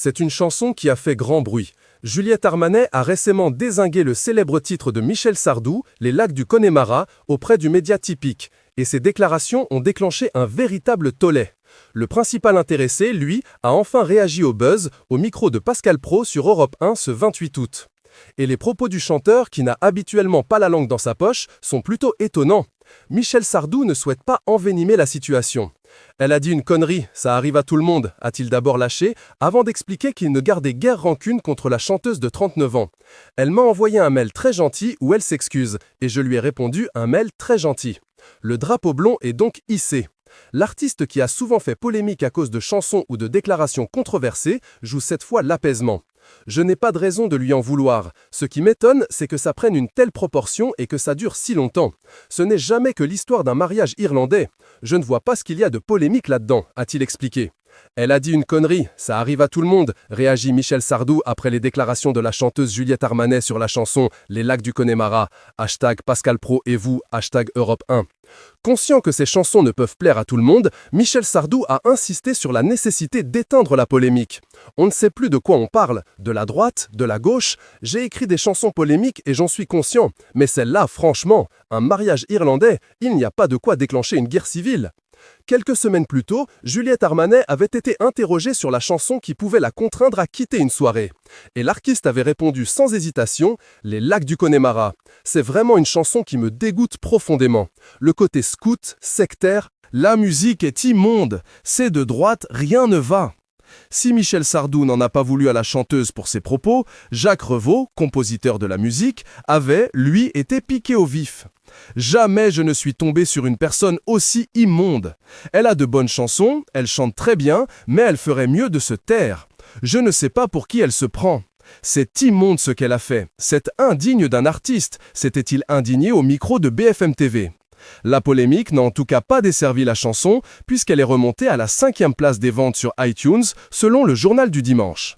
C'est une chanson qui a fait grand bruit. Juliette Armanet a récemment dézingué le célèbre titre de Michel Sardou, Les lacs du Connemara, auprès du média Typique. Et ses déclarations ont déclenché un véritable tollé. Le principal intéressé, lui, a enfin réagi au buzz, au micro de Pascal Praud sur Europe 1 ce 28 août. Et les propos du chanteur, qui n'a habituellement pas la langue dans sa poche, sont plutôt étonnants. Michel Sardou ne souhaite pas envenimer la situation. Elle a dit une connerie, ça arrive à tout le monde, a-t-il d'abord lâché, avant d'expliquer qu'il ne gardait guère rancune contre la chanteuse de 39 ans. Elle m'a envoyé un mail très gentil où elle s'excuse, et je lui ai répondu un mail très gentil. Le drapeau blond est donc hissé. L'artiste qui a souvent fait polémique à cause de chansons ou de déclarations controversées joue cette fois l'apaisement. Je n'ai pas de raison de lui en vouloir. Ce qui m'étonne, c'est que ça prenne une telle proportion et que ça dure si longtemps. Ce n'est jamais que l'histoire d'un mariage irlandais. Je ne vois pas ce qu'il y a de polémique là-dedans, a-t-il expliqué. Elle a dit une connerie, ça arrive à tout le monde, réagit Michel Sardou après les déclarations de la chanteuse Juliette Armanet sur la chanson Les lacs du Connemara, Pascal Praud et vous, Europe 1. Conscient que ces chansons ne peuvent plaire à tout le monde, Michel Sardou a insisté sur la nécessité d'éteindre la polémique. On ne sait plus de quoi on parle, de la droite, de la gauche. J'ai écrit des chansons polémiques et j'en suis conscient. Mais celle-là, franchement, un mariage irlandais, il n'y a pas de quoi déclencher une guerre civile. Quelques semaines plus tôt, Juliette Armanet avait été interrogée sur la chanson qui pouvait la contraindre à quitter une soirée. Et l'artiste avait répondu sans hésitation « Les lacs du Connemara ». C'est vraiment une chanson qui me dégoûte profondément. Le côté scout, sectaire, la musique est immonde, c'est de droite, rien ne va. Si Michel Sardou n'en a pas voulu à la chanteuse pour ses propos, Jacques Revaux, compositeur de la musique, avait, lui, été piqué au vif. Jamais je ne suis tombé sur une personne aussi immonde. Elle a de bonnes chansons, elle chante très bien, mais elle ferait mieux de se taire. Je ne sais pas pour qui elle se prend. C'est immonde ce qu'elle a fait. C'est indigne d'un artiste, s'était-il indigné au micro de BFM TV. La polémique n'a en tout cas pas desservi la chanson, puisqu'elle est remontée à la 5e place des ventes sur iTunes, selon le journal du dimanche.